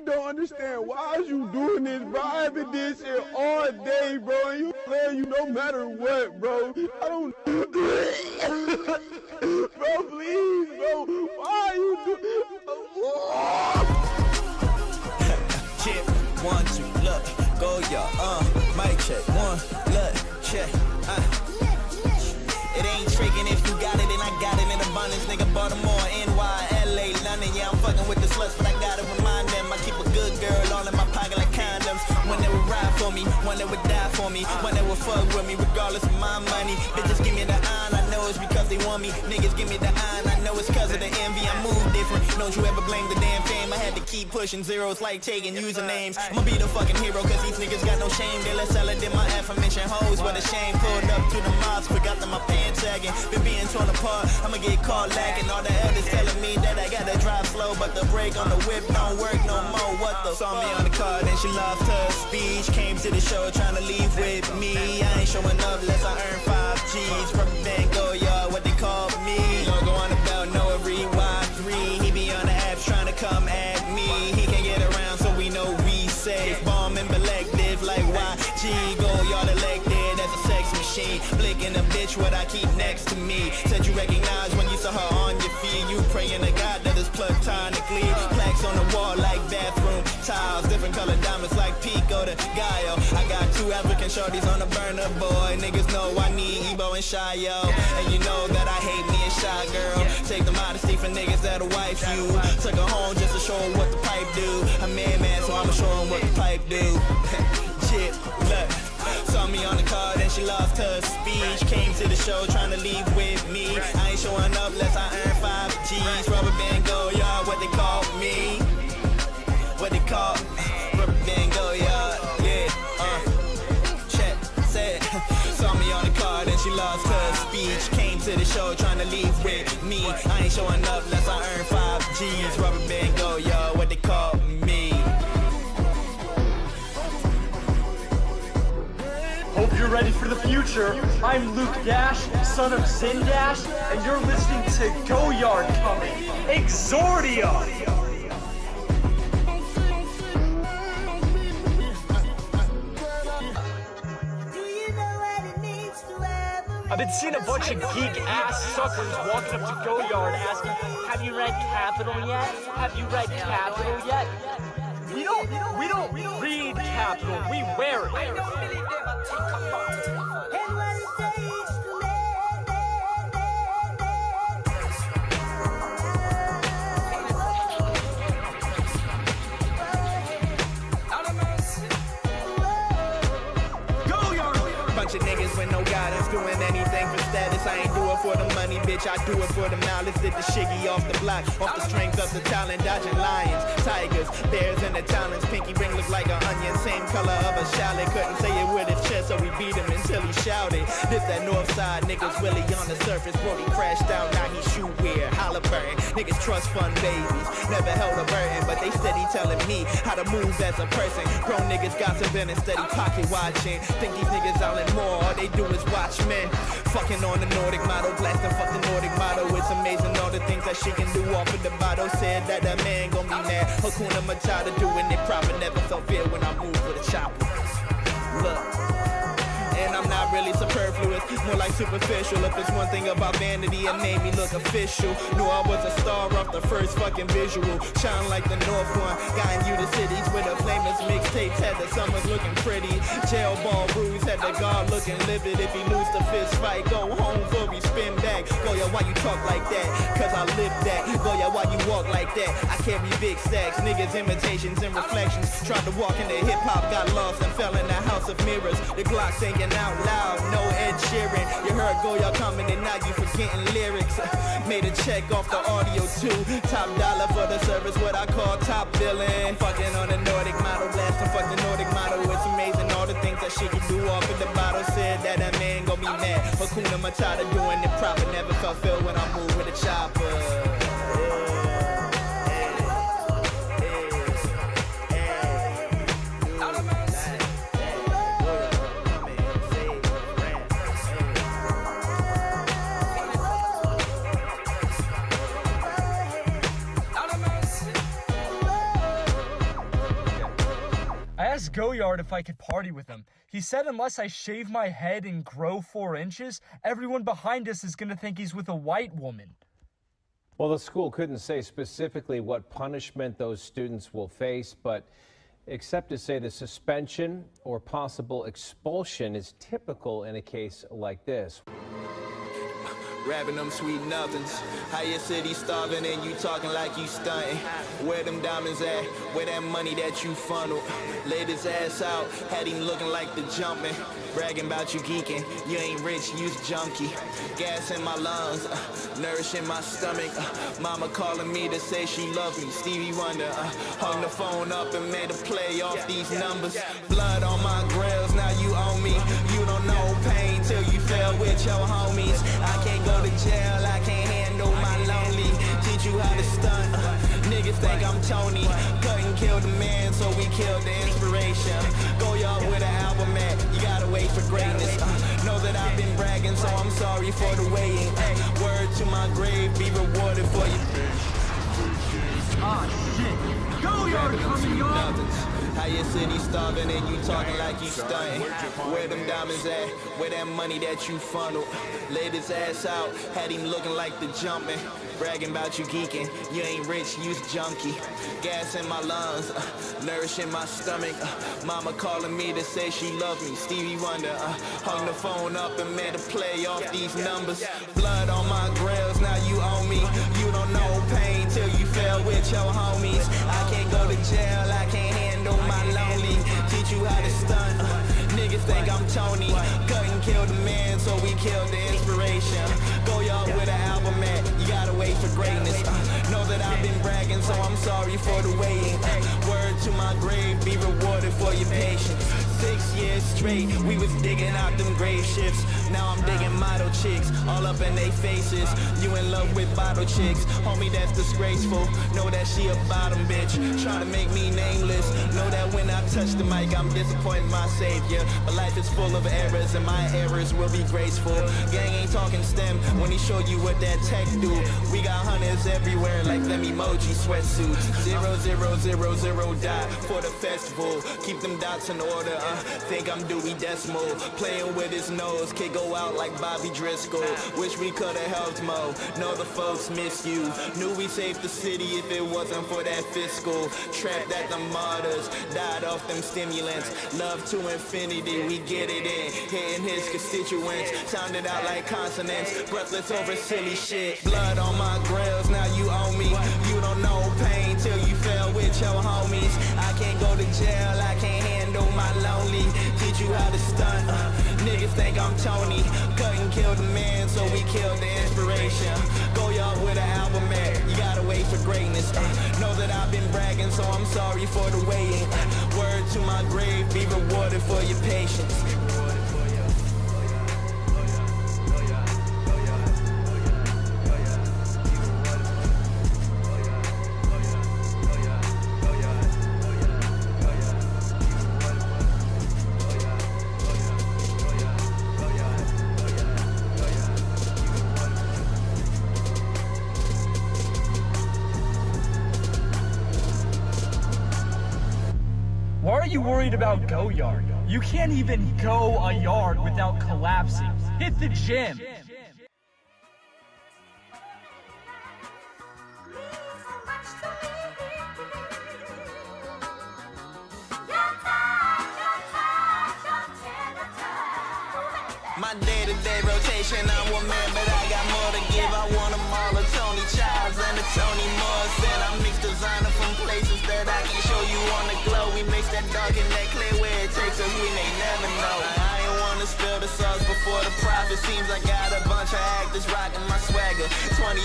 don't understand. Why is you doing this, bro? I've been this shit all day, bro. And you playing you no matter what, bro. I don't bro, please, bro. Why are you doing Chip, 1, 2, look, go y'all, mic check, 1, look, check, It ain't tricking if you got it and I got it in abundance, nigga. Baltimore, NY, LA, London, yeah, I'm fucking with the sluts, but I gotta remind them I keep a good girl all in my pocket like condoms. When they would ride for me, when they would die for me, when they would fuck with me, regardless of my money. Bitches give me the iron, I know it's because they want me. Niggas give me the iron, I know it's cause of the envy. I move different, don't you ever blame the damn fame. I had to keep pushing zeros like taking usernames. I'ma be the fucking hero cause these niggas got no shame. They less solid than my affirmation hoes. What a shame, pulled up to the mosque, forgot that my pants sagging. Been being torn apart, I'ma get caught lacking. All the elders telling me that I gotta drive slow, but the brake on the whip don't work no more. What the? Saw me on the car, then she lost her speech. Came to the show trying to leave with me. I ain't showing up unless I earn 5 G's. Rubber band go, y'all, what they call me. Logo on the belt, no every Y3. He be on the apps trying to come at me. He can't get around, so we know we safe. Bomb and collective like YG. Go, y'all elected as a sex machine. Blinking a bitch, what I keep next to me. Said you recognize when you saw her on your feet. You praying to God that it's platonically. Plaques on the wall like bathroom tiles. Different color diamonds like Pico to Gallo. I got 2 African shorties on the burner, boy. Niggas know I need Ebo and Shayo. And you know that I hate me and Shy Girl. Take the modesty for niggas that'll wife you. Took her home just to show her what the pipe do. A man, so I'ma show him what the pipe do. Shit, look. Saw me on the car, then she lost her speech. Came to the show trying to leave with me. I ain't showing up unless I earn 5 G's. Rubber band go, y'all, what they call me. What they call rubber band go, y'all, yeah, check, said. Saw me on the car, then she lost her speech. Came to the show trying to leave with me. I ain't showing up unless I earn 5 G's. Rubber band go, y'all, what they call me. Hope you're ready for the future. I'm Luke Dash, son of Zin Dash, and you're listening to Go Yard coming, Exordia! I've been seeing a bunch of geek-ass suckers walking up to Go Yard asking, have you read Capital yet? Have you read Capital yet? We don't read Capital, we wear it. Bunch of niggas with no guidance, doing anything for status. I ain't do it for the money, bitch, I do it for the malice. Did the shiggy off the block, off the strength of the talent. Dodging lions, tigers, bears, and the talents. Pinky ring look like an onion, same color of a shallot. Couldn't say it with his chest, so we beat him until he shouted. This that north side, niggas really on the surface. Brody crashed out, now he shoe wear, Halliburton. Niggas trust fund babies, never held a burden, but they steady telling me how to move as a person. Grown niggas gossiping and steady pocket watching. Think these niggas all in more, all they do is watch men. Fucking on the Nordic model, blasting fuck the Nordic model. It's amazing all the things that she can do off of the bottle. Said that a man gon' be mad. Hakuna Matata doing it proper. Never felt fear when I moved with a chopper. Look. And I'm not really superfluous, more like superficial. If it's one thing about vanity, it made me look official. Knew I was a star off the first fucking visual. Shine like the North one, guiding you to cities with the flamers mixtapes. Had the summers looking pretty. Jail ball bruise, had the guard looking livid. If he lose the fist fight, go home for we spin back. Go ya, why you talk like that? Cause I live that. Go ya, why you walk like that? I carry big stacks, niggas imitations and reflections. Tried to walk into hip hop, got lost and fell in the house of mirrors. The Glock singing out loud, no Ed Sheeran. You heard Go Y'all coming and now you forgetting lyrics. Made a check off the audio too. Top dollar for the service, what I call top billing. Fucking on the Nordic model, blasting fuck the Nordic model. It's amazing all the things that she can do off of the bottle. Said that a man gon' be mad. Hakuna Matata doing it proper. Never felt feel when I move with a chopper. Goyard if I could party with him. He said unless I shave my head and grow 4 inches, everyone behind us is gonna think he's with a white woman. Well, the school couldn't say specifically what punishment those students will face, but except to say the suspension or possible expulsion is typical in a case like this. Rapping them sweet nothings. How your city starving and you talking like you stunting. Where them diamonds at? Where that money that you funneled? Laid his ass out, had him looking like the jumping. Bragging about you geeking, you ain't rich, you's junkie. Gas in my lungs, nourishing my stomach. Mama calling me to say she loved me. Stevie Wonder hung the phone up and made a play off these numbers. Blood on my grills, now you own me. You don't know pain till you fell with your homies. I can't go to jail, I can't handle my lonely. Teach you how to stunt. Niggas think I'm Tony. Cut and kill the man, so we killed the inspiration. Go y'all with an album at, you gotta wait for greatness. Know that I've been bragging, so I'm sorry for the waiting. Word to my grave, be rewarded for your Shit. Goyard coming on! How your city starving and you talking like you stunting. Where them diamonds at? Where that money that you funneled? Laid his ass out, had him looking like the jumping. Bragging about you geeking, you ain't rich, you's junkie. Gas in my lungs, nourishing my stomach. Mama calling me to say she loved me. Stevie Wonder hung the phone up and made a play off these numbers. Blood on my grills, now you own me. You don't know pain till you fell with your homies. I can't go to jail, I can't handle my lonely. Teach you how to stunt. Niggas think I'm Tony. Cut and kill the man, so we killed the inspiration. Go y'all with an album at, you gotta wait for greatness. Know that I've been bragging, so I'm sorry for the waiting. Word to my grave, be rewarded for your patience. 6 years straight, we was digging out them grave shifts. Now I'm digging model chicks, all up in they faces. You in love with bottle chicks, homie, that's disgraceful. Know that she a bottom bitch, try to make me nameless. Know that when I touch the mic, I'm disappointing my savior. But life is full of errors, and my errors will be graceful. Gang ain't talking STEM when he showed you what that tech do. We got hunters everywhere like them emoji sweatsuits. 0000 dot for the festival. Keep them dots in order. Think I'm Dewey Decimal. Playing with his nose, kid go out like Bobby Driscoll. Wish we could've helped Mo. Know the folks miss you. Knew we saved the city if it wasn't for that fiscal. Trapped at the martyrs, died off them stimulants. Love to infinity, we get it in. Hitting his constituents, sounded out like consonants. Breathless over silly shit. Blood on my grills, now you own me. You don't know pain till you fell with your homies. I can't go to jail, I can't handle my lonely. Teach you how to stunt. Niggas think I'm Tony. Cut and kill the man, so we killed the inspiration. Go y'all with an album at, you gotta wait for greatness. Know that I've been bragging, so I'm sorry for the waiting. Word to my grave, be rewarded for your patience. Why are you worried about Goyard? You can't even go a yard without collapsing. Hit the gym. My day-to-day rotation, I'm one man, but I got more to give. I want them all, a Tony Childs and a Tony Morrison. I mix designer from places that I can show you on the glow. We mix that dark and that clear where it takes us, we may never know. I ain't wanna spill the sauce before the profit. Seems I got a bunch of actors rocking my swagger. 2012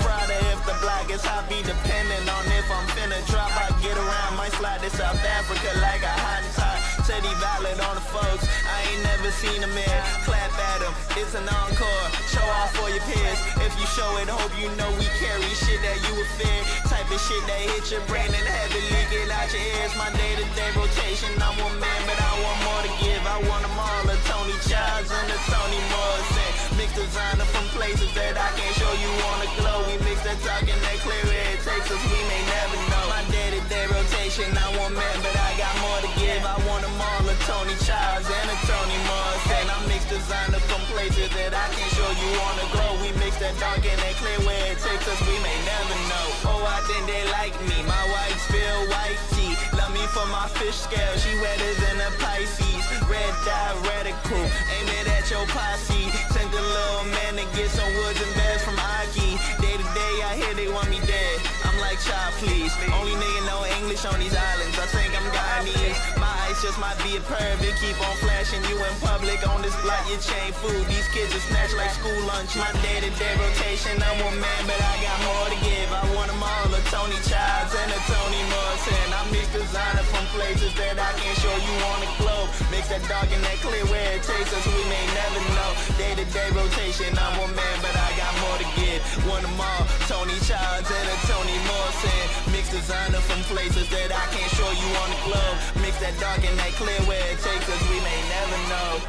Friday, if the block is hot, be dependent on if I'm finna drop. I get around, might slide to South Africa like a hot top. Teddy valid on the folks, I ain't never seen them in. Clap at them, it's an encore. Show off for your peers. If you show it, hope you know we carry shit that you would fear. Type of shit that hit your brain and have it leaking out your ears. My day-to-day rotation, I'm one man, but I want more to give. I want them all, a Tony Childs and a Tony Morrison. Mix designer from places that I can't show you on the glow. We mix that talk and that clear where it takes us, we may never know. My day-to-day rotation, rotation. I want man, but I got more to give. I want them all, a Tony Childs and a Tony Moss. And I mix designer from places that I can show you on the glow. We mix that dark and that clear where it takes us, we may never know. Oh, I think they like me, my whites feel wifey. Love me for my fish scale, she wetter than a Pisces. Red dye radical, aim it at your posse. Send the little man to get some woods and beds from Aki. Day to day, I hear they want me dead. I'm like, child, please. Only nigga know English on these islands. I think I'm Guyanese. My eyes just might be a pervert. Keep on flashing you in public on this block. You chain food. These kids are snatched like school lunch. My day-to-day rotation. I'm one man, but I got more to give. I want them all, a Tony Childs and a Tony Morrison. I mix designer from places that I can't show you on the globe. Mix that dark and that clear where it takes us. We may never know. Day-to-day rotation. I'm one man, but I got more to give. Want them all, Tony Childs and a Tony Morrison. Mix designer from places that I can't show you on the globe. Mix that dark and that clear where it takes us. We may never know.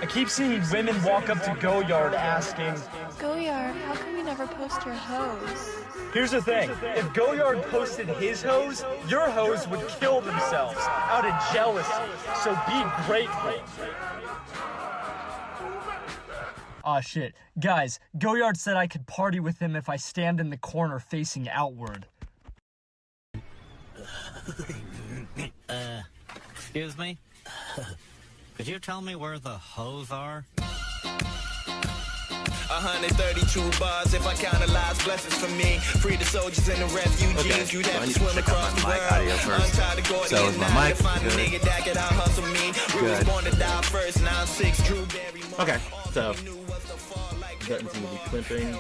I keep seeing women walk up to Goyard asking, Goyard, how come you never post your hose? here's the thing, if Goyard posted his hose, your hose would kill themselves out of jealousy, so be grateful. Aw shit. Guys, Goyard said I could party with him if I stand in the corner facing outward. Excuse me? Could you tell me where the hoes are? 132 bars if I count the lives, blessings for me. Free the soldiers and the refugees. You'd have to swim across the world. Untie the Gordian knot to find a nigga that could out hustle me. We was born to die first, now I'm 6 Drew Barry. Okay, so doesn't seem to be clipping.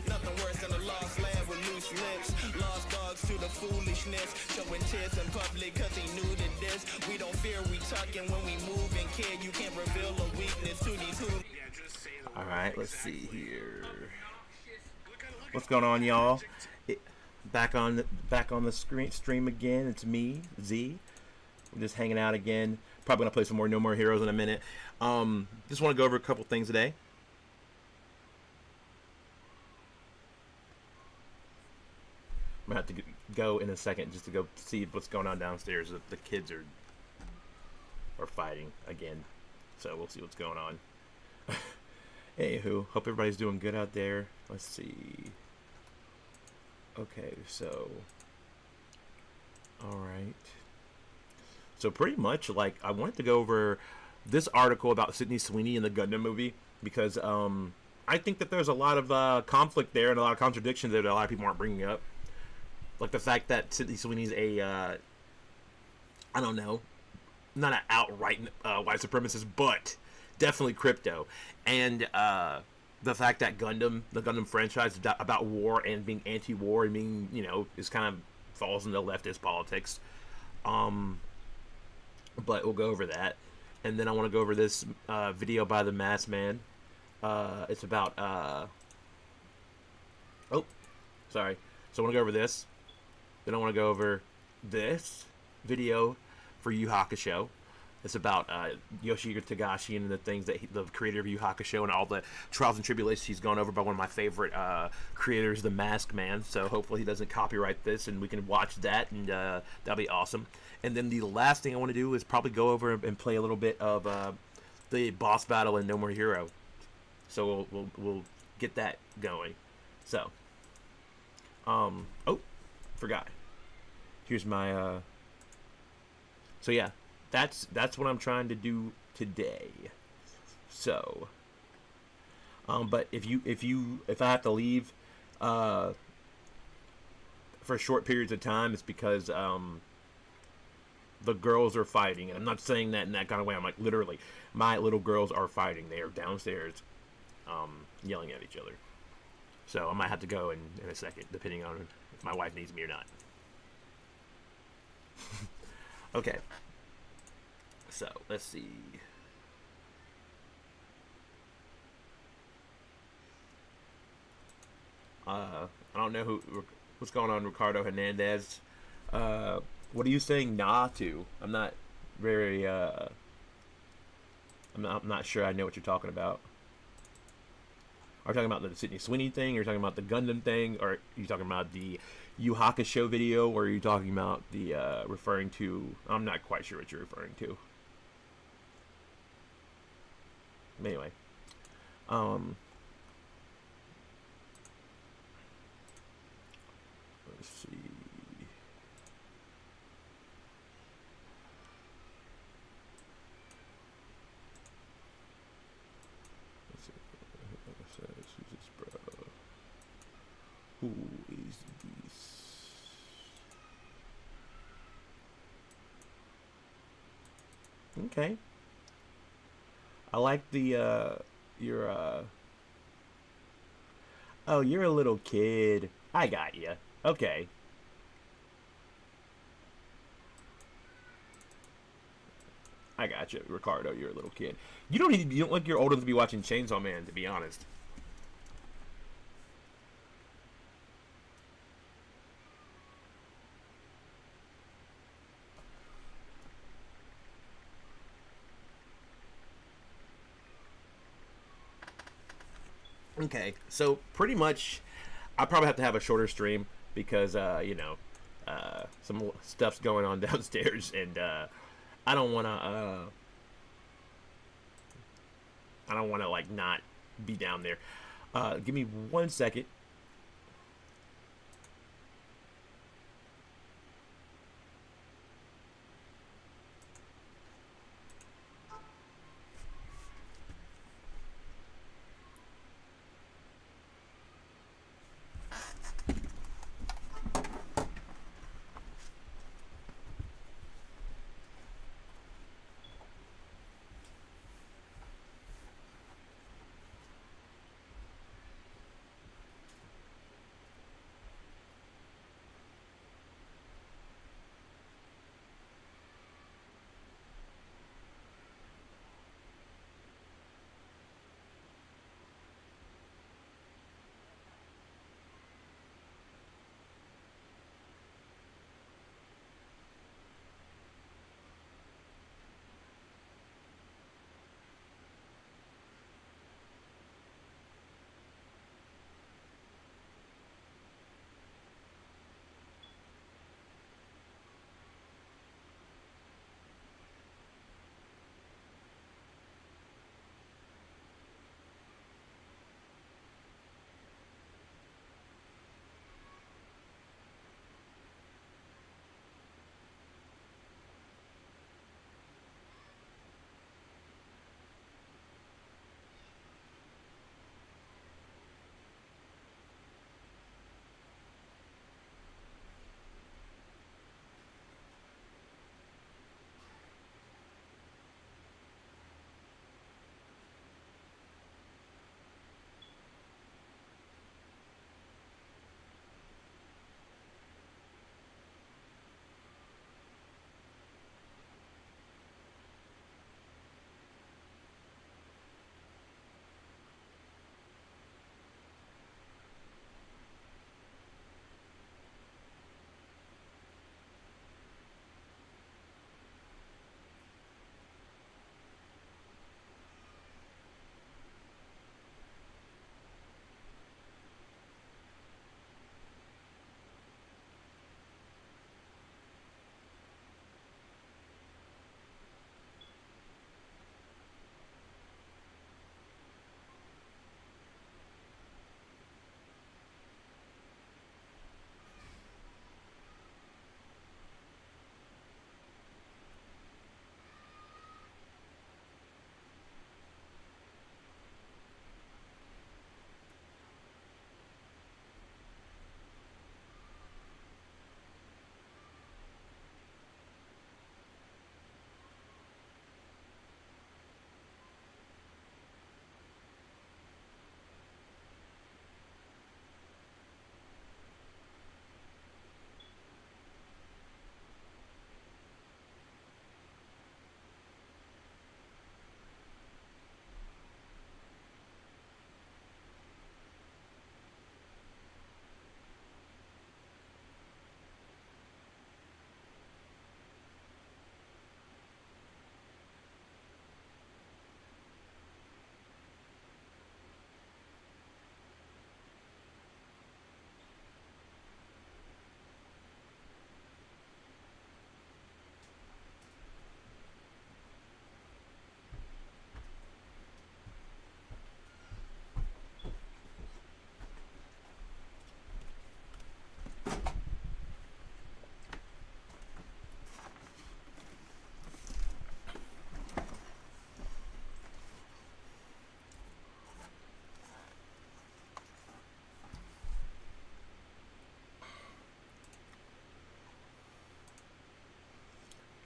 Nothing worse than a lost land with loose lips. Lost dogs to the foolishness. Showing tears in public cause he knew that this. We don't fear, we talking when we move and kid. You can't reveal a weakness to these who. Alright, let's see here. What's going on, y'all? Back on the stream again. It's me, Z. We're just hanging out again. Probably gonna play some more No More Heroes in a minute. Just want to go over a couple things today. I'm gonna have to go in a second just to go see what's going on downstairs. The kids are fighting again, so we'll see what's going on. Anywho, hope everybody's doing good out there. Let's see. Okay, so all right. So pretty much, like, I wanted to go over this article about Sydney Sweeney in the Gundam movie because I think that there's a lot of conflict there and a lot of contradictions that a lot of people aren't bringing up. Like the fact that Sydney Sweeney's a, I don't know, not an outright white supremacist, but definitely crypto. And the fact that the Gundam franchise is about war and being anti-war and being, you know, is kind of falls into leftist politics. But we'll go over that. And then I want to go over this video by the Masked Man. It's about, oh, sorry. So I want to go over this. Then I want to go over this video for Yu Hakusho. It's about Yoshihiro Togashi and the things that the creator of Yu Hakusho and all the trials and tribulations he's gone over by one of my favorite creators, the Masked Man. So hopefully he doesn't copyright this and we can watch that, and that'll be awesome. And then the last thing I want to do is probably go over and play a little bit of the boss battle in No More Hero. So we'll get that going. So, oh, forgot. Here's my so yeah, that's what I'm trying to do today. So, but if I have to leave for short periods of time, it's because the girls are fighting. And I'm not saying that in that kind of way. I'm like, literally, my little girls are fighting. They are downstairs yelling at each other. So I might have to go in a second, depending on if my wife needs me or not. Okay. So, let's see. I don't know what's going on, Ricardo Hernandez. What are you saying nah to? I'm not very, I'm not sure I know what you're talking about. Are you talking about the Sydney Sweeney thing? Or are you talking about the Gundam thing? Or are you talking about the Yu Hakusho video, or are you talking about the referring to? I'm not quite sure what you're referring to. Anyway, let's see. Who's this bro? Who is this? Okay. I like the oh, you're a little kid. I got you. Okay. I got you, Ricardo. You're a little kid. You don't look you're old enough to be watching Chainsaw Man, to be honest. Okay, so pretty much, I probably have to have a shorter stream because you know, some stuff's going on downstairs, and I don't wanna like not be down there. Give me 1 second.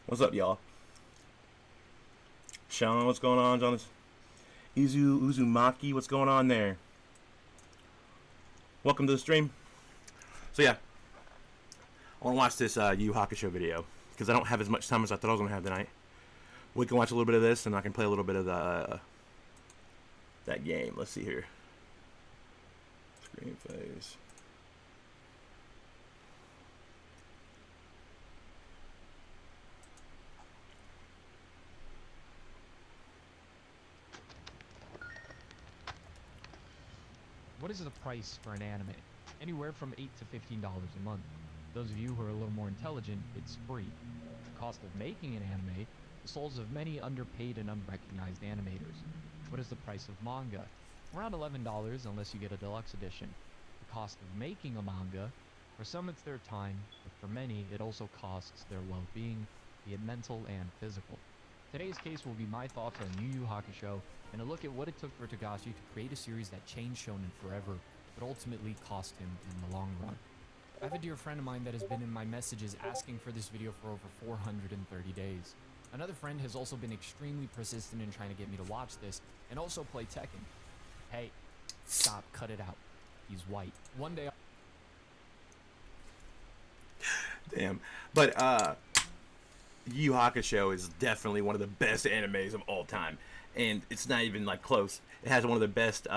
What's up, y'all? Sean, what's going on, Jonas? Uzumaki, what's going on there? Welcome to the stream. So yeah, I want to watch this Yu Hakusho video because I don't have as much time as I thought I was gonna have tonight. We can watch a little bit of this, and I can play a little bit of the that game. Let's see here. Screen phase. What is the price for an anime? Anywhere from $8 to $15 a month. Those of you who are a little more intelligent, it's free. The cost of making an anime, the souls of many underpaid and unrecognized animators. What is the price of manga? Around $11 unless you get a deluxe edition. The cost of making a manga, for some it's their time, but for many it also costs their well-being, be it mental and physical. Today's case will be my thoughts on Yu Yu Hakusho, and a look at what it took for Togashi to create a series that changed Shonen forever, but ultimately cost him in the long run. I have a dear friend of mine that has been in my messages asking for this video for over 430 days. Another friend has also been extremely persistent in trying to get me to watch this, and also play Tekken. Hey, stop, cut it out. He's white. One day Damn. But Yu Yu Hakusho is definitely one of the best animes of all time. And it's not even like close. It has one of the best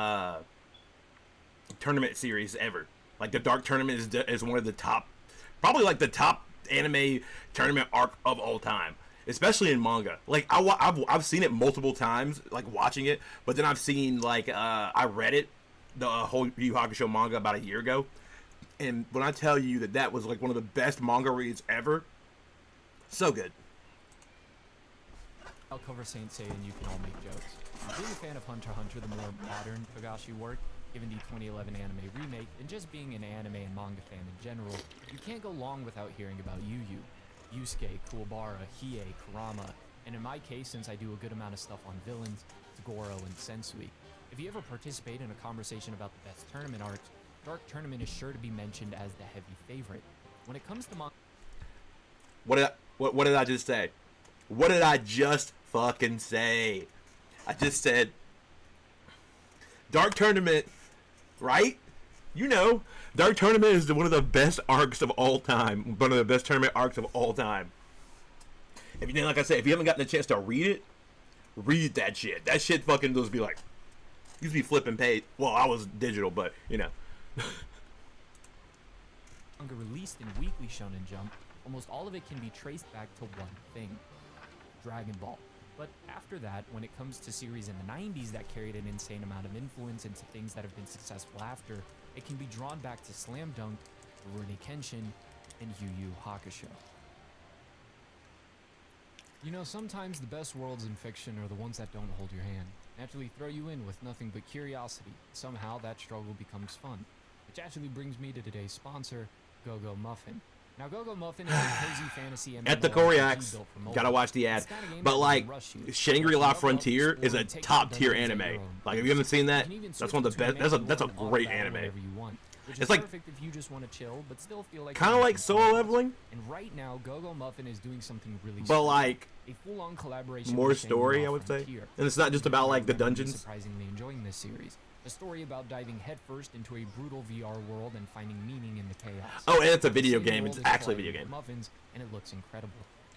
tournament series ever. Like the Dark Tournament is one of the top, probably like the top anime tournament arc of all time, especially in manga. Like I've seen it multiple times, like watching it, but then I've seen like I read it, the whole Yu Yu Hakusho manga about a year ago, and when I tell you that that was like one of the best manga reads ever, so good. I'll cover Saint Seiya and you can all make jokes. Being a fan of Hunter x Hunter, the more modern Togashi work, given the 2011 anime remake, and just being an anime and manga fan in general, you can't go long without hearing about YuYu. Yusuke, Kuwabara, Hiei, Kurama, and in my case, since I do a good amount of stuff on villains, it's Goro and Sensui. If you ever participate in a conversation about the best tournament arcs, Dark Tournament is sure to be mentioned as the heavy favorite. When it comes to manga... What did I just say? What did I just fucking say? I just said Dark Tournament, right? You know, Dark Tournament is one of the best arcs of all time. One of the best tournament arcs of all time. If you didn't, like I said, if you haven't gotten a chance to read it, read that shit. That shit fucking just be like, used to be flipping page. Well, I was digital, but you know. Manga released in Weekly Shonen Jump, almost all of it can be traced back to one thing: Dragon Ball. But after that, when it comes to series in the 90s that carried an insane amount of influence into things that have been successful after, it can be drawn back to Slam Dunk, Rurouni Kenshin, and Yu Yu Hakusho. You know, sometimes the best worlds in fiction are the ones that don't hold your hand, naturally throw you in with nothing but curiosity. Somehow that struggle becomes fun. Which actually brings me to today's sponsor, Go-Go Muffin. Now, Go-Go Muffin is a cozy fantasy MMORPG At the Koreax, built for mobile. gotta watch the ad. But like, Shangri-La Frontier is a top tier anime. Like, if you haven't seen that, that's one of the best. That's a great anime. It's like perfect if you just want to chill, but still feel like kind of like Solo Leveling. And right now, Go-Go Muffin is doing something really but special. like A full-on collaboration more with story, Shangri-La I would say. Frontier. And it's not just about like the dungeons. Surprisingly enjoying this series. A story about diving headfirst into a brutal VR world and finding meaning in the chaos. Oh, and it's a video The game. world It's is actually a flooded video with game. Muffins, and it looks incredible.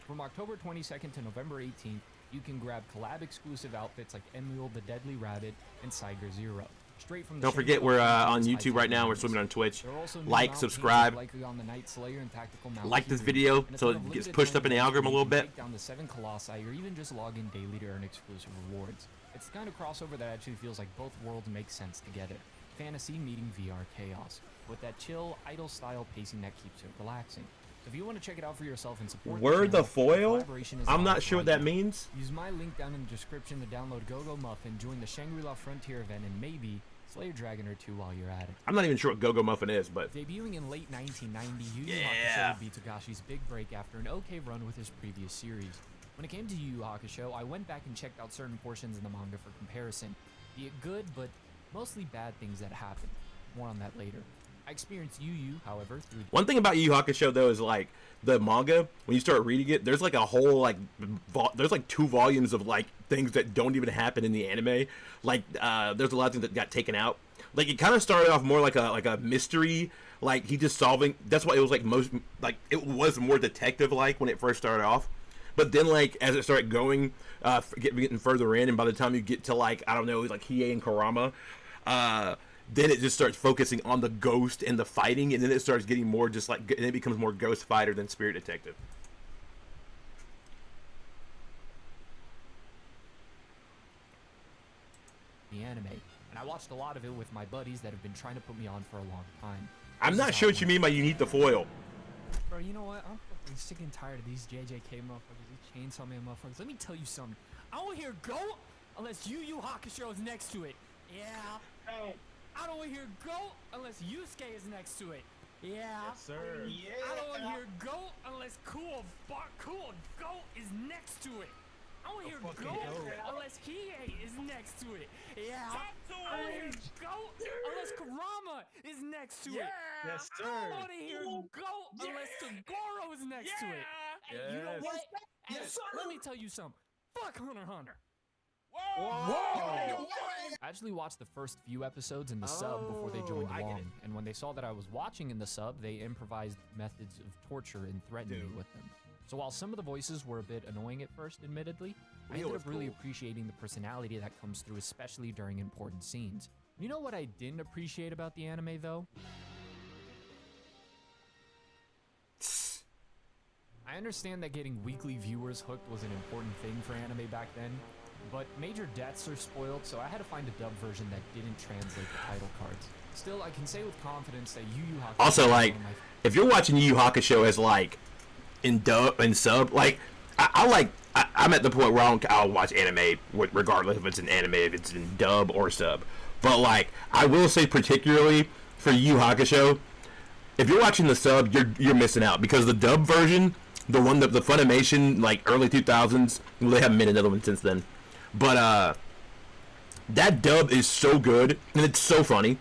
From October 22nd to November 18th, you can grab collab-exclusive outfits like Emule the Deadly Rabbit and Cyger Zero. Straight from the Don't forget, we're Shangri-La on Frontiers YouTube right now. We're Titans. swimming on Twitch. There are also new Like, mount subscribe, paintings like on the Night Slayer and Tactical Mount like this Fury. video And a so ton of it gets limited pushed up in the time algorithm a events little where you bit. can take down the 7 Colossi, or even just log in daily to earn exclusive rewards. It's the kind of crossover that actually feels like both worlds make sense together. Fantasy meeting VR chaos, with that chill, idle style pacing that keeps it relaxing. So if you want to check it out for yourself and support Word the the channel, foil? collaboration is I'm on not sure what right that now. means. Use my link down in the description to download Go-Go Muffin, join the Shangri-La Frontier event, and maybe slay a dragon or two while you're at it. I'm not even sure what Go-Go Muffin is, but Debuting in late 1990, Yu Yu Yeah. Hakusho would be Togashi's big break after an okay run with his previous series. When it came to Yu Yu Hakusho, I went back and checked out certain portions in the manga for comparison, be it good but mostly bad things that happened. More on that later. I experienced YuYu, however, through One thing about Yu Yu Hakusho though is like the manga, when you start reading it, there's like a whole like there's like 2 volumes of like things that don't even happen in the anime. Like there's a lot of things that got taken out. Like it kind of started off more like a mystery, like he just solving. That's why it was like it was more detective like when it first started off. But then like as it started going, getting further in, and by the time you get to like I don't know, like Hiei and Kurama, then it just starts focusing on the ghost and the fighting, and then it starts getting more just like, and it becomes more ghost fighter than spirit detective. the anime, and I watched a lot of it with my buddies that have been trying to put me on for a long time. I'm not sure what you mean by you need the foil. Bro, you know what? I'm fucking sick and tired of these JJK motherfuckers, these Chainsaw Man motherfuckers. Let me tell you something. I don't hear go unless YuYu Hakusho is next to it. Yeah. I don't hear go unless Yusuke is next to it. Yeah. Yes, sir. Yeah. I don't hear go unless Cool Go is next to it. I don't hear go unless Hiei is next to it. Yeah. I don't hear go unless Kurama is next to it. Yes, I sir. don't want to hear go unless Tagoro is next to it. And you know what? And let me tell you something. Fuck Hunter x Hunter. Whoa! I actually watched the first few episodes in the sub before they joined I get along, it. and when they saw that I was watching in the sub, they improvised methods of torture and threatened me with them. So while some of the voices were a bit annoying at first, admittedly, I ended up really appreciating the personality that comes through, especially during important scenes. You know what I didn't appreciate about the anime, though? I understand that getting weekly viewers hooked was an important thing for anime back then, but major deaths are spoiled, so I had to find a dub version that didn't translate the title cards. Still, I can say with confidence that Yu Yu Hakusho Also, is like, one of my if you're watching Yu Yu Hakusho as like in dub and sub, like I'm at the point where I'll watch anime regardless if it's an anime, if it's in dub or sub. But like I will say, particularly for Yu Yu Hakusho, if you're watching the sub, you're missing out, because the dub version, the one that the Funimation like early 2000s, well, they haven't made another one since then, but that dub is so good and it's so funny.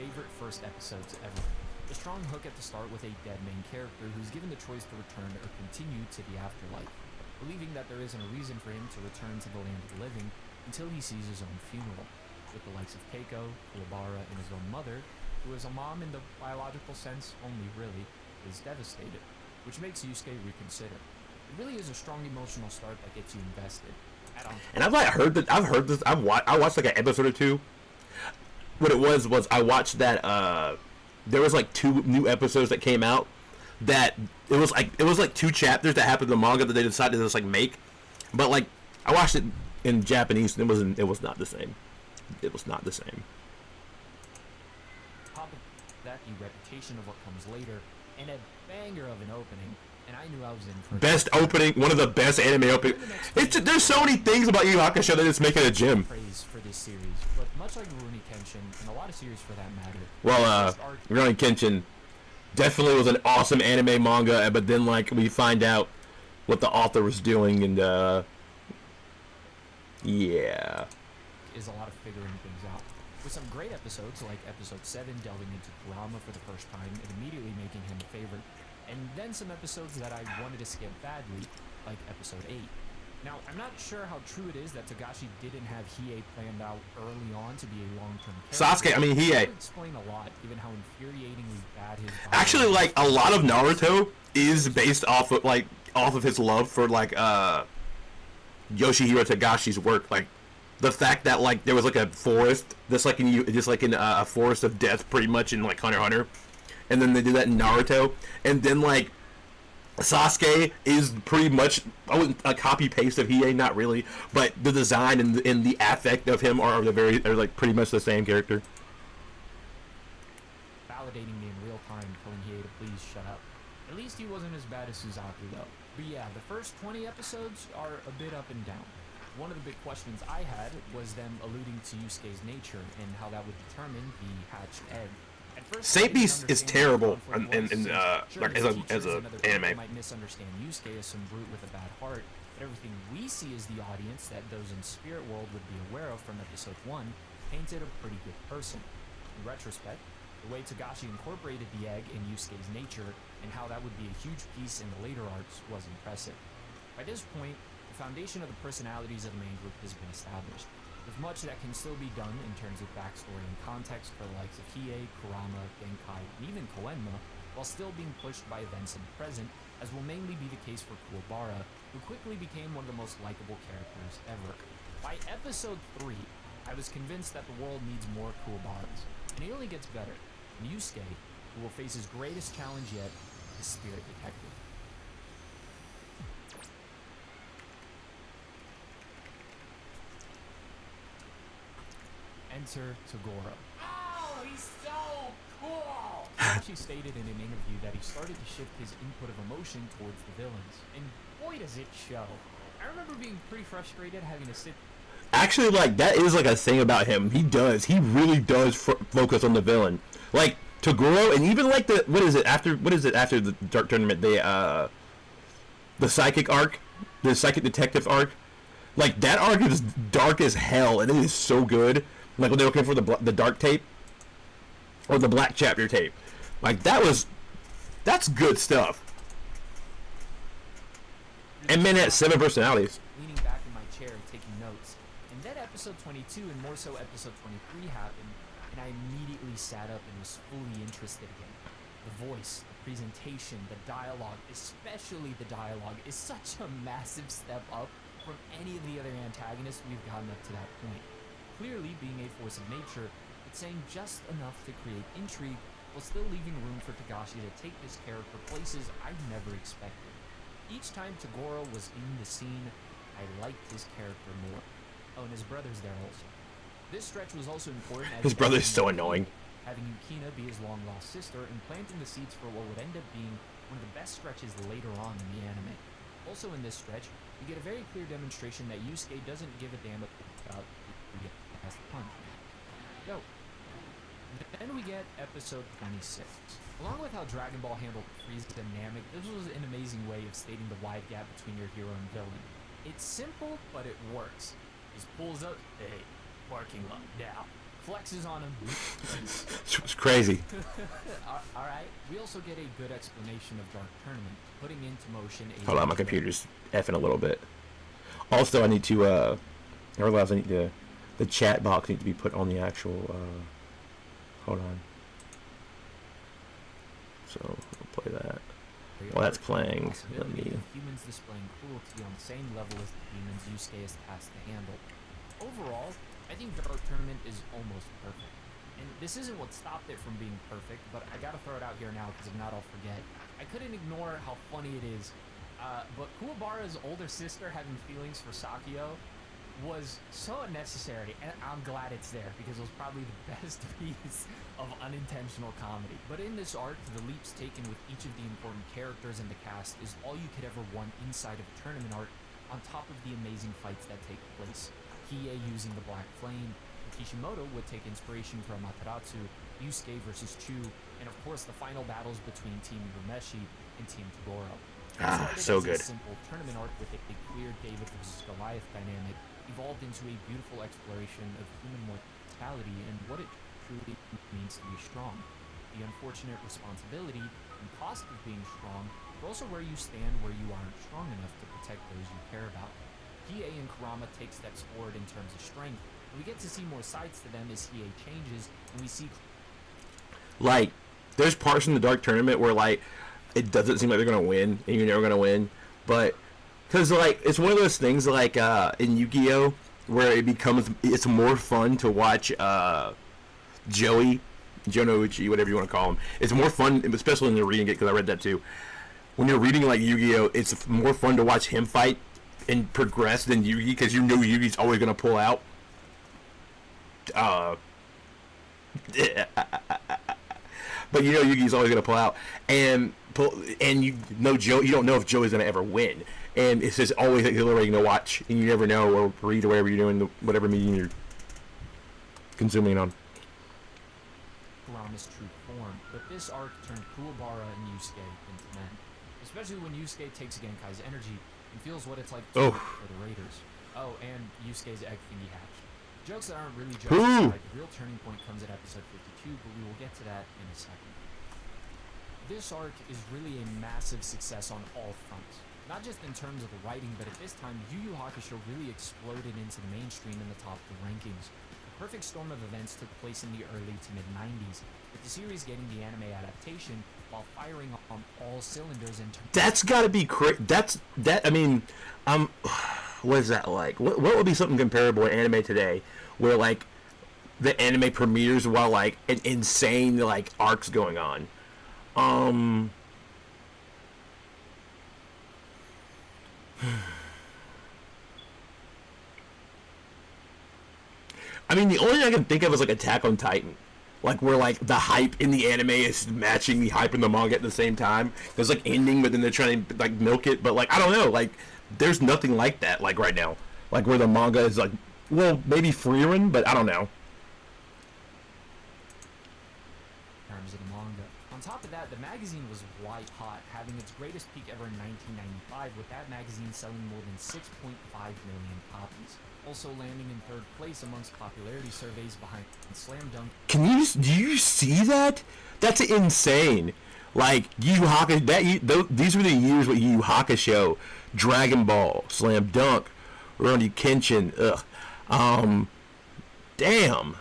favorite first episodes ever. The strong hook at the start with a dead main character who's given the choice to return or continue to the afterlife, believing that there isn't a reason for him to return to the land of the living until he sees his own funeral, with the likes of Keiko, Kuwabara, and his own mother, who is a mom in the biological sense only really, is devastated, which makes Yusuke reconsider. It really is a strong emotional start that gets you invested. And I've watched like an episode or two. What it was I watched that there was like 2 new episodes that came out, that it was like 2 chapters that happened in the manga that they decided to just like make, but like I watched it in Japanese and it was not the same. It was not the same. Top of that, the reputation of what comes later, and a banger of an opening, and I knew I was in for Best opening, one of the best anime opening. There's so many things about Yu Yu Hakusho that it's making a gym. praise for this series, but much like Rurouni Kenshin, and a lot of series for that matter. Well, Rurouni Kenshin definitely was an awesome anime manga, but then like we find out what the author was doing, and yeah. Is a lot of figuring things out. With some great episodes, like episode 7 delving into Kurama for the first time and immediately making him a favorite, and then some episodes that I wanted to skip badly, like episode 8. Now, I'm not sure how true it is that Togashi didn't have Hiei planned out early on to be a long-term character. Sasuke, I mean Hiei. That would explain a lot, given how infuriatingly bad his body Actually, was. like a lot of Naruto is based off of his love for like Yoshihiro Togashi's work. Like the fact that like there was like a forest, just like in a forest of death, pretty much in like Hunter x Hunter, and then they did that in Naruto, and then like Sasuke is pretty much a copy paste of Hiei, not really, but the design and the affect of him are like pretty much the same character. Validating me in real time, telling Hiei to please shut up. At least he wasn't as bad as Suzaku though. But yeah, the first 20 episodes are a bit up and down. One of the big questions I had was them alluding to Yusuke's nature and how that would determine the hatched egg. At first, Saint I didn't Beast is understand terrible how conflict was, like his as teachers a and other anime. people might misunderstand Yusuke as some brute with a bad heart, but everything we see as the audience that those in Spirit World would be aware of from episode 1 painted a pretty good person. In retrospect, the way Togashi incorporated the egg in Yusuke's nature and how that would be a huge piece in the later arcs was impressive. By this point, the foundation of the personalities of the main group has been established, with much that can still be done in terms of backstory and context for the likes of Hiei, Kurama, Genkai, and even Koenma, while still being pushed by events in the present, as will mainly be the case for Kuwabara, who quickly became one of the most likable characters ever. By episode 3, I was convinced that the world needs more Kuwabaras, and it only gets better. And Yusuke, who will face his greatest challenge yet, the Spirit Detective. Enter Toguro. Oh, he's so cool! Togashi stated in an interview that he started to shift his input of emotion towards the villains, and boy does it show. I remember being pretty frustrated having to sit... Actually, like, that is like a thing about him. He really does focus on the villain. Like, Toguro, and even like the, what is it after the Dark Tournament, the psychic arc, the psychic detective arc, like, that arc is dark as hell, and it is so good. Like, when they were looking for the dark tape, or the black chapter tape, like, that's good stuff. And men had 7 personalities. Leaning back in my chair taking notes, and then episode 22 and more so episode 23 happened, and I immediately sat up and was fully interested again. The voice, the presentation, the dialogue, especially the dialogue, is such a massive step up from any of the other antagonists we've gotten up to that point. Clearly, being a force of nature, it's saying just enough to create intrigue while still leaving room for Togashi to take this character places I'd never expected. Each time Toguro was in the scene, I liked his character more. Oh, and his brother's there also. This stretch was also important as his brother's so annoying. Having Yukina be his long-lost sister and planting the seeds for what would end up being one of the best stretches later on in the anime. Also in this stretch, we get a very clear demonstration that Yusuke doesn't give a damn about past the punch. Yo. Then we get episode 26. Along with how Dragon Ball handled Frieza's dynamic, this was an amazing way of stating the wide gap between your hero and villain. It's simple, but it works. Just pulls up, hey, parking lot, now. Flexes on him. It's crazy. Alright, we also get a good explanation of Dark Tournament, putting into motion a... Hold on, my computer's effing a little bit. Also, I need to, I realize I need to, the chat box needs to be put on the actual, hold on. So, we'll play that. While that's playing, let me... Humans displaying cruelty on the same level as the demons Yusuke is tasked to handle. Overall, I think Dark Tournament is almost perfect. And this isn't what stopped it from being perfect, but I gotta throw it out here now because if not I'll forget. I couldn't ignore how funny it is, but Kuwabara's older sister having feelings for Sakio was so unnecessary, and I'm glad it's there because it was probably the best piece of unintentional comedy. But in this arc, the leaps taken with each of the important characters in the cast is all you could ever want inside of a tournament arc, on top of the amazing fights that take place. Hiei using the Black Flame, Kishimoto would take inspiration from Amaterasu, Yusuke versus Chu, and of course the final battles between Team Urameshi and Team Toguro. So good. A simple tournament arc with a clear David versus Goliath dynamic evolved into a beautiful exploration of human mortality and what it truly means to be strong. The unfortunate responsibility and cost of being strong, but also where you stand where you aren't strong enough to protect those you care about. Hiei and Kurama take steps forward in terms of strength, and we get to see more sides to them as Hiei changes, and we see... Like, there's parts in the Dark Tournament where, like, it doesn't seem like they're going to win, and you're never going to win, but... Because, like, it's one of those things, like, in Yu-Gi-Oh! Where it's more fun to watch, Jonouchi, whatever you want to call him. It's more fun, especially when you're reading it, because I read that too. When you're reading, like, Yu-Gi-Oh! It's more fun to watch him fight and progress than Yugi, because you know Yugi's always going to pull out. But you know Yugi's always going to pull out. And you know you don't know if Joey's going to ever win. And it's just always exhilarating to watch, and you never know, or read, or whatever you're doing, whatever medium you're consuming on. Kurama's true form, but this arc turned Kuwabara and Yusuke into men. Especially when Yusuke takes Genkai's energy, and feels what it's like Oh. for the Raiders. Oh, and Yusuke's egg thingy hatched. Jokes that aren't really jokes. Ooh. Like, the real turning point comes at episode 52, but we will get to that in a second. This arc is really a massive success on all fronts. Not just in terms of the writing, but at this time, Yu Yu Hakusho really exploded into the mainstream in the top of the rankings. The perfect storm of events took place in the early to mid-90s, with the series getting the anime adaptation while firing on all cylinders in terms. That's gotta be I mean, what is that like? What would be something comparable in anime today, where like the anime premieres while like an insane like arc's going on? I mean, the only thing I can think of is like Attack on Titan, like where like the hype in the anime is matching the hype in the manga at the same time. There's like ending, but then they're trying to like milk it. But like I don't know, like there's nothing like that like right now, like where the manga is like, well, maybe Freerun, but I don't know. In terms of the manga. On top of that, the magazine was white hot, having its greatest peak ever in 1995, with that magazine selling more than 6.5 million copies. Also landing in third place amongst popularity surveys behind Slam Dunk. Do you see that? That's insane. Like Yu Yu Hakusho, these were the years with Yu Yu Hakusho, Dragon Ball, Slam Dunk, Rurouni Kenshin. Damn.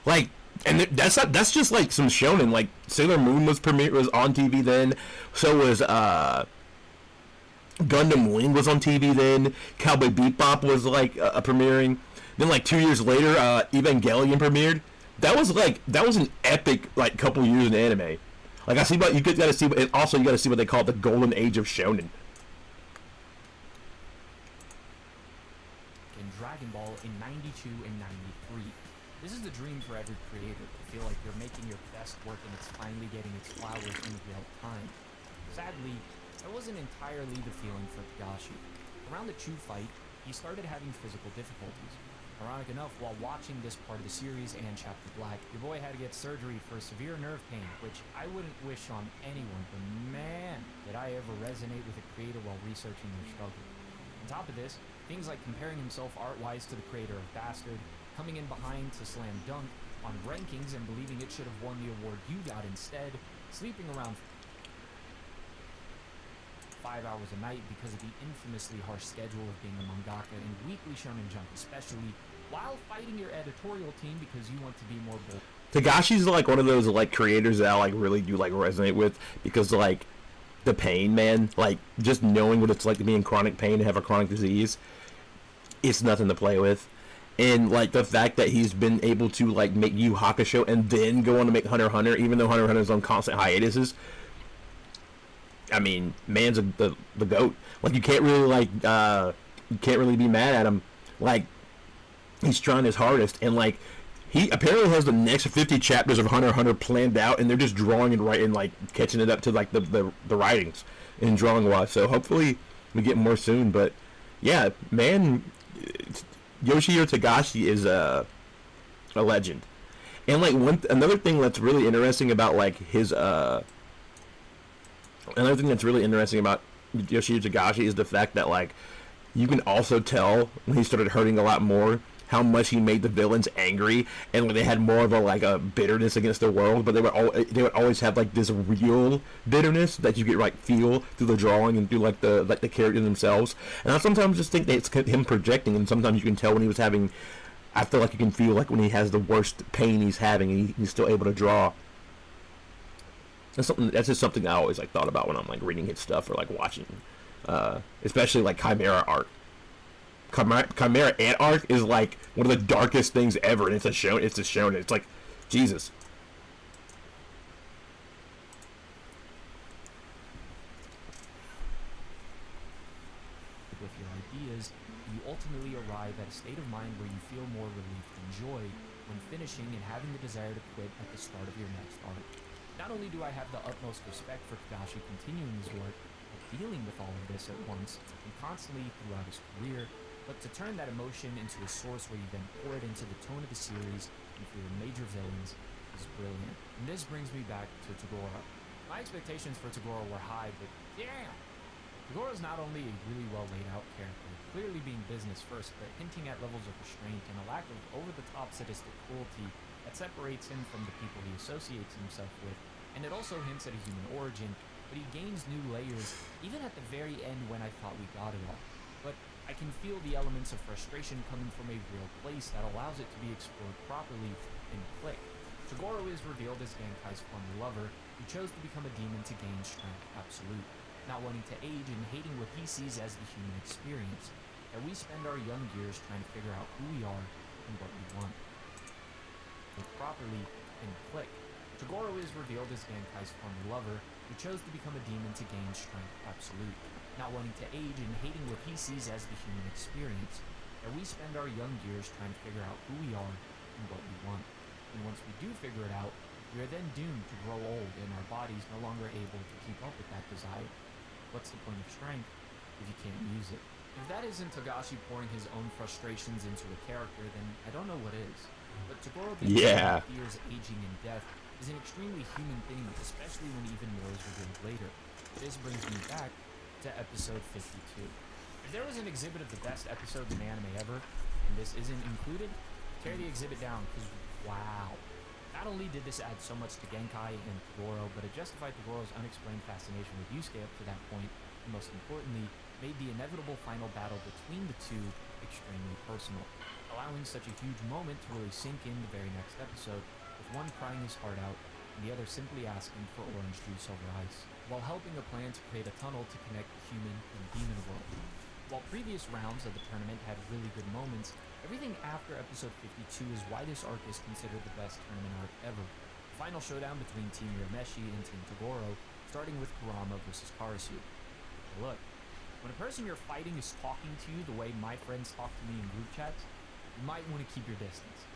Like, and that's just like some shonen. Like Sailor Moon was on TV then. So was Gundam Wing was on TV then. Cowboy Bebop was like premiering. Then like 2 years later, Evangelion premiered. That was an epic like couple years in anime. Like I see, but you gotta see, and also you gotta see what they call the golden age of shonen. In Dragon Ball in 92 and 93. This is the dream for every creator, to feel like you're making your best work and it's finally getting its flowers in real time. Sadly, that wasn't entirely the feeling for Togashi. Around the Chu fight, he started having physical difficulties. Ironic enough, while watching this part of the series and Chapter Black, your boy had to get surgery for severe nerve pain, which I wouldn't wish on anyone, but man, did I ever resonate with a creator while researching their struggle. On top of this, things like comparing himself art-wise to the creator of Bastard, coming in behind to Slam Dunk on rankings and believing it should have won the award you got instead, sleeping around 5 hours a night because of the infamously harsh schedule of being a mangaka in Weekly Shonen Jump, especially while fighting your editorial team because you want to be more bold. Togashi's like one of those like creators that I like really do like resonate with, because like the pain, man, like just knowing what it's like to be in chronic pain and have a chronic disease, it's nothing to play with. And like the fact that he's been able to like make Yu Hakusho and then go on to make Hunter x Hunter, even though Hunter x Hunter is on constant hiatuses. I mean, man's the GOAT. Like you can't really be mad at him. Like he's trying his hardest, and like he apparently has the next 50 chapters of Hunter x Hunter planned out, and they're just drawing and writing, like catching it up to like the writings and drawing wise. So hopefully we get more soon. But yeah, man, Yoshihiro Togashi is a legend. And like another thing that's really interesting about like his another thing that's really interesting about Yoshihiro Togashi is the fact that like you can also tell when he started hurting a lot more how much he made the villains angry, and like they had more of a bitterness against the world, but they would always have like this real bitterness that you could like feel through the drawing and through like the characters themselves. And I sometimes just think that it's him projecting, and sometimes you can tell when he was having. I feel like you can feel like when he has the worst pain he's having, and he's still able to draw. That's just something I always like thought about when I'm like reading his stuff or like watching, especially like Chimera art. Chimera ant art is like one of the darkest things ever, and it's a shonen. It's like, Jesus. With your ideas, you ultimately arrive at a state of mind where you feel more relief and joy when finishing and having the desire to quit at the start of your next arc. Not only do I have the utmost respect for Togashi continuing his work, of dealing with all of this at once, and constantly throughout his career, but to turn that emotion into a source where you then pour it into the tone of the series and for your major villains is brilliant. And this brings me back to Toguro. My expectations for Toguro were high, but damn! Togoro's not only a really well laid out character, clearly being business first, but hinting at levels of restraint and a lack of over-the-top sadistic cruelty that separates him from the people he associates himself with, and it also hints at a human origin, but he gains new layers, even at the very end when I thought we got it all. But I can feel the elements of frustration coming from a real place that allows it to be explored properly in Click. Toguro is revealed as Genkai's former lover, who chose to become a demon to gain strength absolute, not wanting to age and hating what he sees as the human experience, that we spend our young years trying to figure out who we are and what we want. But properly in Click, Toguro is revealed as Genkai's former lover, who chose to become a demon to gain strength absolute, not wanting to age and hating what he sees as the human experience, that we spend our young years trying to figure out who we are and what we want. And once we do figure it out, we are then doomed to grow old and our bodies no longer able to keep up with that desire. What's the point of strength if you can't use it? If that isn't Togashi pouring his own frustrations into a character, then I don't know what is. But Toguro being fears aging and death is an extremely human thing, especially when even more is revealed later. This brings me back to episode 52. If there was an exhibit of the best episodes in anime ever, and this isn't included, tear the exhibit down, because wow. Not only did this add so much to Genkai and Toguro, but it justified Togoro's unexplained fascination with Yusuke up to that point, and most importantly, made the inevitable final battle between the two extremely personal, allowing such a huge moment to really sink in the very next episode, with one crying his heart out, and the other simply asking for orange juice over ice, while helping a plan to create a tunnel to connect the human and demon world. While previous rounds of the tournament had really good moments, everything after episode 52 is why this arc is considered the best tournament arc ever. The final showdown between Team Urameshi and Team Toguro, starting with Kurama versus Karasu. Look, when a person you're fighting is talking to you the way my friends talk to me in group chats, you might want to keep your distance.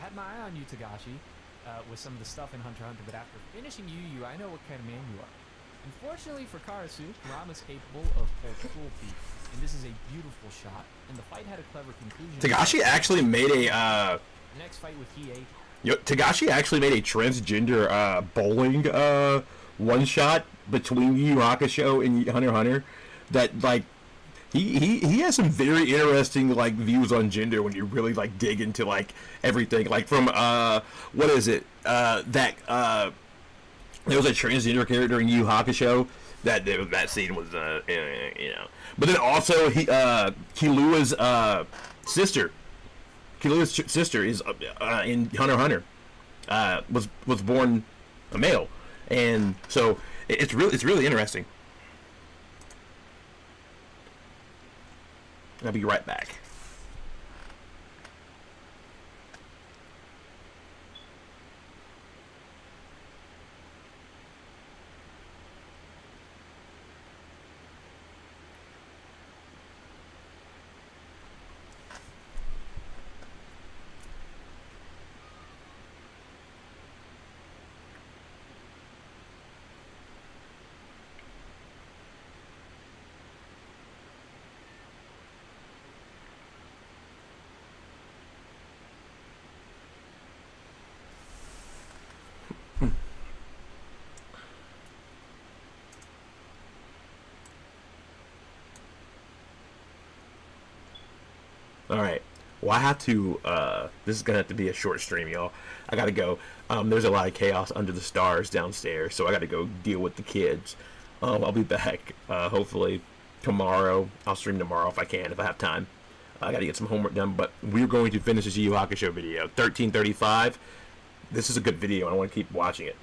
I had my eye on you, Togashi, with some of the stuff in Hunter x Hunter, but after finishing YuYu, I know what kind of man you are. Unfortunately for Karasu, Kurama's capable of cold cruelty, and this is a beautiful shot, and the fight had a clever conclusion. Togashi actually made a The next fight with Hiei. Togashi actually made a transgender bowling one shot between Yu Yu Hakusho and Hunter x Hunter that like he has some very interesting like views on gender when you really like dig into like everything, like from what is it that there was a transgender character in Yu Yu Hakusho that scene was you know, but then also Killua's sister is in Hunter x Hunter was born a male, and so it's really interesting. I'll be right back. Alright, well I have to, this is going to have to be a short stream, y'all. I gotta go. There's a lot of chaos under the stars downstairs, so I gotta go deal with the kids. I'll be back, hopefully tomorrow. I'll stream tomorrow if I can, if I have time. I gotta get some homework done, but we're going to finish this Yu Yu Hakusho video. 1335. This is a good video, and I want to keep watching it.